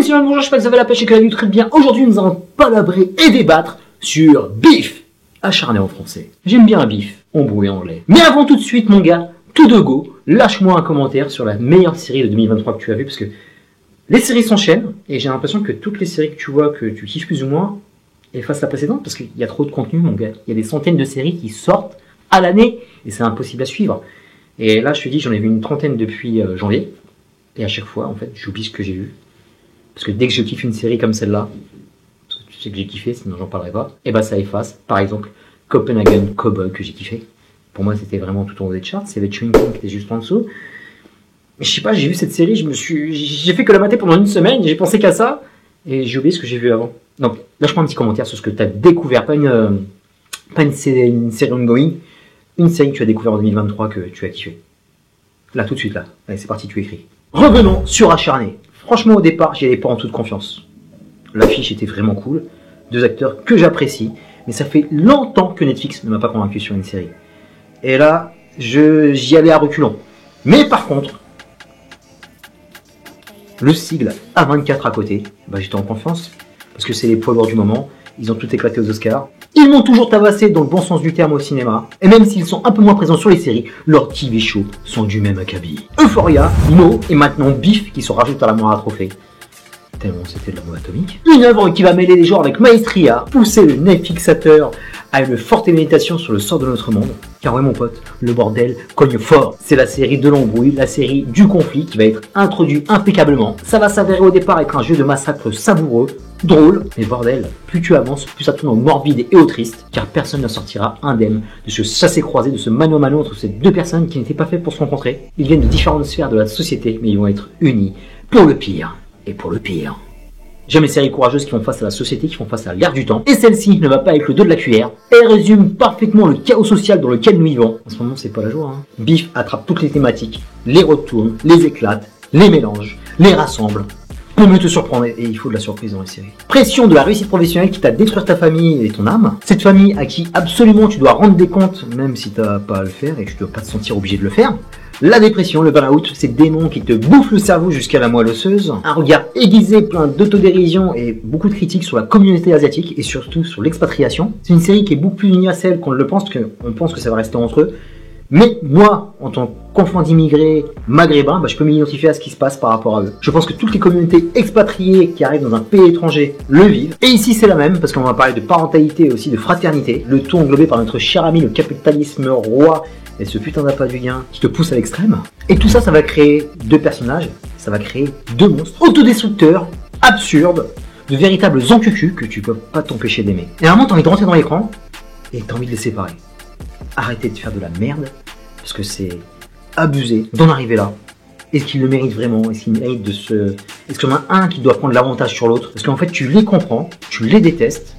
messieurs, bonjour, j'espère que vous avez la pêche et que la vie très bien. Aujourd'hui, nous allons palabrer et débattre sur Beef, acharné en français. J'aime bien Beef, en beau et en lait. Mais avant tout de suite, mon gars, tout de go, lâche-moi un commentaire sur la meilleure série de 2023 que tu as vue, parce que les séries s'enchaînent, et j'ai l'impression que toutes les séries que tu vois, que tu kiffes plus ou moins, effacent la précédente, parce qu'il y a trop de contenu, mon gars. Il y a des centaines de séries qui sortent à l'année, et c'est impossible à suivre. Et là, je te dis, j'en ai vu une trentaine depuis janvier, et à chaque fois, en fait, j'oublie ce que j'ai vu. Parce que dès que je kiffe une série comme celle-là, parce que tu sais que j'ai kiffé, sinon j'en parlerai pas, et bah ça efface. Par exemple, Copenhagen Cowboy que j'ai kiffé. Pour moi, c'était vraiment tout en haut des charts. C'est The Chewing King qui était juste en dessous. Mais je sais pas, j'ai vu cette série, j'ai fait que la mater pendant une semaine, j'ai pensé qu'à ça, et j'ai oublié ce que j'ai vu avant. Donc, lâche-moi un petit commentaire sur ce que tu as découvert, pas une série ongoing, une série que tu as découvert en 2023 que tu as kiffé. Là, tout de suite, là. Allez, c'est parti, tu écris. Revenons sur Acharné. Franchement, au départ, j'y allais pas en toute confiance. L'affiche était vraiment cool. Deux acteurs que j'apprécie. Mais ça fait longtemps que Netflix ne m'a pas convaincu sur une série. Et là, j'y allais à reculons. Mais par contre, le sigle A24 à côté, bah, j'étais en confiance. Parce que c'est les poids lourds du moment. Ils ont tout éclaté aux Oscars. Ils m'ont toujours tabassé dans le bon sens du terme au cinéma. Et même s'ils sont un peu moins présents sur les séries, leurs TV shows sont du même acabit. Euphoria, Mo et maintenant Beef qui se rajoutent à la moire à trophée. Tellement c'était de la bombe atomique. Une œuvre qui va mêler les genres avec maestria, pousser le nez fixateur à une forte méditation sur le sort de notre monde. Car oui mon pote, le bordel cogne fort. C'est la série de l'embrouille, la série du conflit qui va être introduit impeccablement. Ça va s'avérer au départ être un jeu de massacre savoureux, drôle, mais bordel, plus tu avances, plus ça tourne au morbide et au triste, car personne ne sortira indemne de ce chassé-croisé, de ce mano-mano entre ces deux personnes qui n'étaient pas faites pour se rencontrer. Ils viennent de différentes sphères de la société, mais ils vont être unis pour le pire et pour le pire. J'aime les séries courageuses qui font face à la société, qui font face à l'ère du temps, et celle-ci ne va pas avec le dos de la cuillère. Elle résume parfaitement le chaos social dans lequel nous vivons. En ce moment, c'est pas la joie, hein. Beef attrape toutes les thématiques, les retourne, les éclate, les mélange, les rassemble. Pour mieux te surprendre, et il faut de la surprise dans les séries. Pression de la réussite professionnelle qui t'a détruire ta famille et ton âme. Cette famille à qui absolument tu dois rendre des comptes, même si t'as pas à le faire et que tu dois pas te sentir obligé de le faire. La dépression, le burn-out, ces démons qui te bouffent le cerveau jusqu'à la moelle osseuse. Un regard aiguisé, plein d'autodérision et beaucoup de critiques sur la communauté asiatique et surtout sur l'expatriation. C'est une série qui est beaucoup plus universelle qu'on ne le pense, parce qu'on pense que ça va rester entre eux. Mais moi, en tant qu'enfant d'immigrés maghrébins, je peux m'identifier à ce qui se passe par rapport à eux. Je pense que toutes les communautés expatriées qui arrivent dans un pays étranger le vivent. Et ici, c'est la même, parce qu'on va parler de parentalité et aussi de fraternité. Le tout englobé par notre cher ami, le capitalisme roi, et ce putain d'appât du gain qui te pousse à l'extrême. Et tout ça, ça va créer deux personnages, ça va créer deux monstres autodestructeurs, absurdes, de véritables encucus que tu peux pas t'empêcher d'aimer. Et à un moment, t'as envie de rentrer dans l'écran, et t'as envie de les séparer. Arrêtez de faire de la merde, parce que c'est abusé d'en arriver là. Est-ce qu'il le mérite vraiment? Est-ce qu'il mérite de se... Est-ce qu'il y en a un qui doit prendre l'avantage sur l'autre? Parce qu'en fait, tu les comprends, tu les détestes,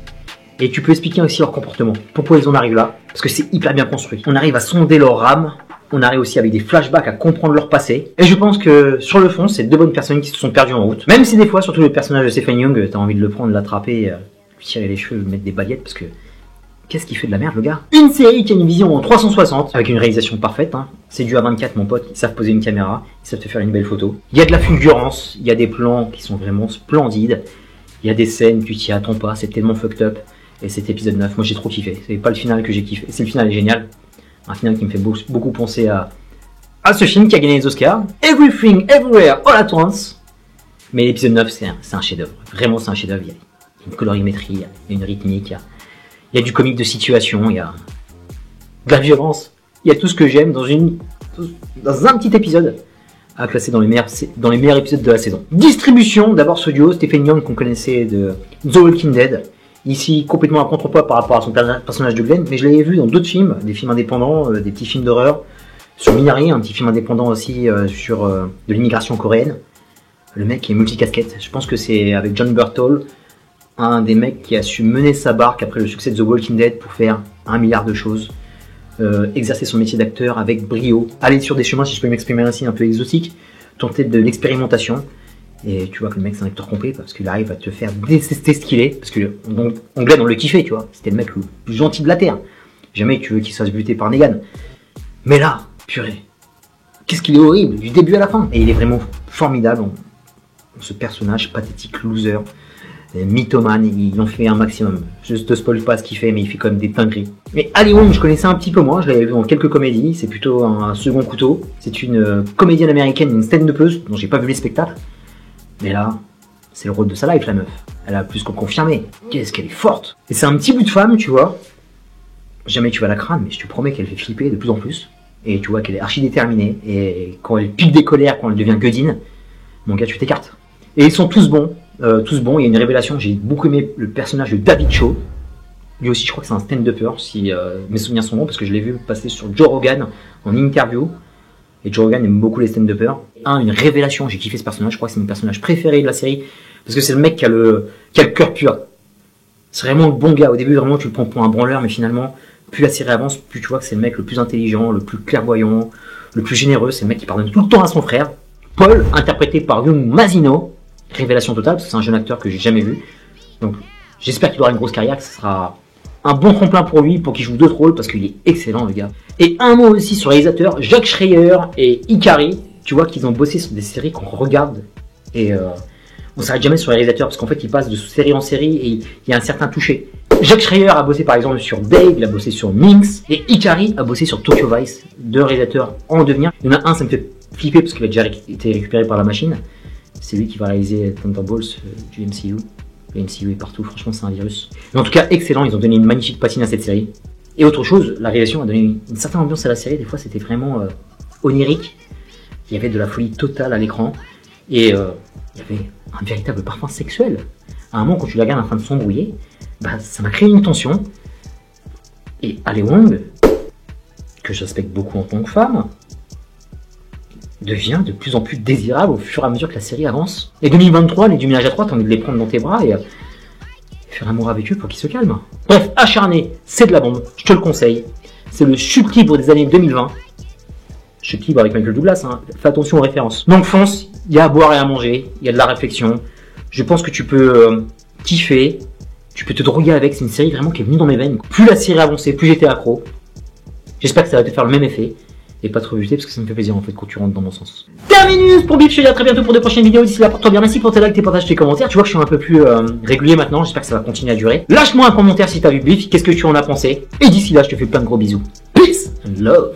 et tu peux expliquer aussi leur comportement. Pourquoi ils en arrivent là? Parce que c'est hyper bien construit. On arrive à sonder leur âme, on arrive aussi avec des flashbacks à comprendre leur passé. Et je pense que sur le fond, c'est deux bonnes personnes qui se sont perdues en route. Même si des fois, surtout le personnage de Stephen Young, t'as envie de le prendre, l'attraper, lui tirer les cheveux, lui mettre des baguettes, parce que... Qu'est-ce qu'il fait de la merde, le gars? Une série qui a une vision en 360, avec une réalisation parfaite, hein. C'est du A24, mon pote. Ils savent poser une caméra, ils savent te faire une belle photo. Il y a de la fulgurance, il y a des plans qui sont vraiment splendides. Il y a des scènes, tu t'y attends pas, c'est tellement fucked up. Et cet épisode 9, moi j'ai trop kiffé. C'est pas le final que j'ai kiffé, c'est le final est génial. Un final qui me fait beaucoup penser à ce film qui a gagné les Oscars. Everything, Everywhere, All at Once. Mais l'épisode 9, c'est un chef-d'œuvre. Vraiment, c'est un chef-d'œuvre. Il y a une colorimétrie, il y a une rythmique, il y a du comique de situation, il y a de la violence. Il y a tout ce que j'aime dans un petit épisode à classer dans les meilleurs épisodes de la saison. Distribution, d'abord ce duo, Stephen Young qu'on connaissait de The Walking Dead. Ici, complètement à contre-poids par rapport à son personnage de Glenn, mais je l'avais vu dans d'autres films, des films indépendants, des petits films d'horreur. Sur Minari, un petit film indépendant aussi sur de l'immigration coréenne. Le mec est multicasquette. Je pense que c'est avec John Burtall, un des mecs qui a su mener sa barque après le succès de The Walking Dead pour faire 1 milliard de choses. Exercer son métier d'acteur avec brio. Aller sur des chemins, si je peux m'exprimer ainsi, un peu exotiques. Tenter de l'expérimentation. Et tu vois que le mec c'est un acteur complet parce qu'il arrive à te faire détester ce qu'il est. Parce que Glenn on le kiffait, tu vois. C'était le mec le plus gentil de la Terre. Jamais tu veux qu'il se fasse buter par Negan. Mais là, purée. Qu'est-ce qu'il est horrible, du début à la fin. Et il est vraiment formidable. ce personnage pathétique, loser, mythomane, ils ont fait un maximum. Je te spoil pas ce qu'il fait, mais il fait quand même des dingueries. Mais Ali Wong, je connaissais un petit peu moins, je l'avais vu dans quelques comédies, c'est plutôt un second couteau. C'est une comédienne américaine, une stand-upeuse, dont j'ai pas vu les spectacles. Mais là, c'est le rôle de sa life, la meuf. Elle a plus qu'en confirmé. Qu'est-ce qu'elle est forte. Et c'est un petit bout de femme, tu vois. Jamais tu vas la craindre, mais je te promets qu'elle fait flipper de plus en plus. Et tu vois qu'elle est archi déterminée. Et quand elle pique des colères, quand elle devient Godin, mon gars, tu t'écartes. Et ils sont tous bons. Il y a une révélation. J'ai beaucoup aimé le personnage de David Cho. Lui aussi, je crois que c'est un stand-upper, si mes souvenirs sont bons, parce que je l'ai vu passer sur Joe Rogan en interview. Et Joe Rogan aime beaucoup les stand-uppers. Une révélation, j'ai kiffé ce personnage. Je crois que c'est mon personnage préféré de la série. Parce que c'est le mec qui a le cœur pur. C'est vraiment le bon gars. Au début, vraiment, tu le prends pour un branleur, mais finalement, plus la série avance, plus tu vois que c'est le mec le plus intelligent, le plus clairvoyant, le plus généreux. C'est le mec qui pardonne tout le temps à son frère. Paul, interprété par Young Mazino. Révélation totale, parce que c'est un jeune acteur que j'ai jamais vu. Donc, j'espère qu'il aura une grosse carrière, que ce sera un bon tremplin pour lui, pour qu'il joue d'autres rôles, parce qu'il est excellent, le gars. Et un mot aussi sur les réalisateurs, Jacques Schreier et Ikari. Tu vois qu'ils ont bossé sur des séries qu'on regarde. Et on s'arrête jamais sur les réalisateurs, parce qu'en fait, ils passent de série en série, et il y a un certain toucher. Jacques Schreier a bossé par exemple sur Dave, il a bossé sur Minx, et Ikari a bossé sur Tokyo Vice, deux réalisateurs en devenir. Il y en a un, ça me fait flipper, parce qu'il a déjà été récupéré par la machine. C'est lui qui va réaliser Thunderbolts du MCU. Le MCU est partout, franchement c'est un virus. Mais en tout cas, excellent, ils ont donné une magnifique patine à cette série. Et autre chose, la réalisation a donné une certaine ambiance à la série, des fois c'était vraiment onirique. Il y avait de la folie totale à l'écran. Et il y avait un véritable parfum sexuel. À un moment, quand tu la regardes en train de s'embrouiller, bah, ça m'a créé une tension. Et Ali Wong, que je respecte beaucoup en tant que femme, devient de plus en plus désirable au fur et à mesure que la série avance. Et 2023, les du ménage à trois, t'as envie de les prendre dans tes bras et faire amour avec eux pour qu'ils se calment. Bref, Acharné, c'est de la bombe, je te le conseille. C'est le chute libre des années 2020. Chute libre avec Michael Douglas, hein. Fais attention aux références. Donc fonce, il y a à boire et à manger, il y a de la réflexion. Je pense que tu peux kiffer, tu peux te droguer avec, c'est une série vraiment qui est venue dans mes veines. Plus la série avançait, plus j'étais accro. J'espère que ça va te faire le même effet. Et pas trop buter parce que ça me fait plaisir en fait quand tu rentres dans mon sens. Terminus pour Bip, je te dis à très bientôt pour de prochaines vidéos. D'ici là, porte-toi bien, merci pour tes likes, tes partages, tes commentaires. Tu vois que je suis un peu plus régulier maintenant, j'espère que ça va continuer à durer. Lâche-moi un commentaire si t'as vu Bip, qu'est-ce que tu en as pensé. Et d'ici là, je te fais plein de gros bisous. Peace and love.